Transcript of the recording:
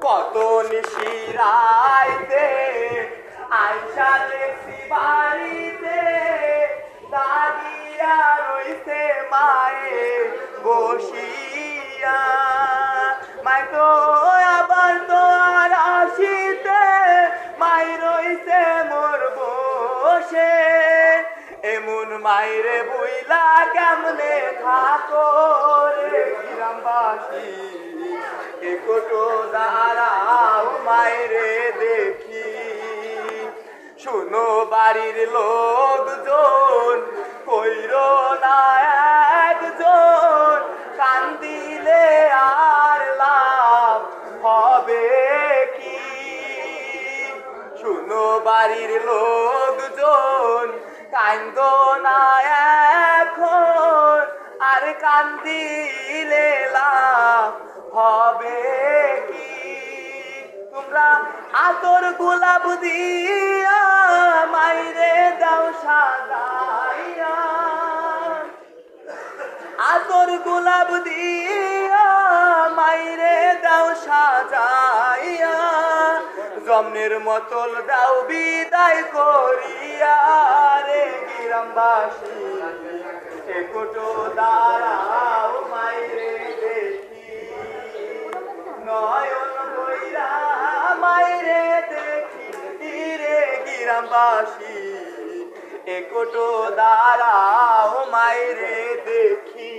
কত নিশিরাইতে আইসা দেখছি বাড়িতে দাঁড়িয়া রইছে মায়ে বসিয়া মাই তো আবার তো আর আসিতে মাই রইছে মোর বসে এমন মাইরে বইলা কেমনে থাকো রে গ্রামবাসী একটু দাঁড়াও মাইরে দেখি শুনো বাড়ির লোকজন কইর না একজন কান্দিলে আর লাভ হবে কি শুনো বাড়ির লোকজন কান্দ না এখন আর কান্দিলে লাভ হবে কি তোমরা আতর গোলাপ দিয়া মাইরে দাও সাজাইয়া আতর গোলাপ দিয়া মাইরে দাও সাজাইয়া জমনের মতল দাও বিদায় করিয়া রে গ্রামবাসী একটু দাঁড়াও মাইরে দেখি নয়ন বইরা মাইরে দেখি রে গ্রামবাসী একটু দাঁড়াও মাইরে দেখি।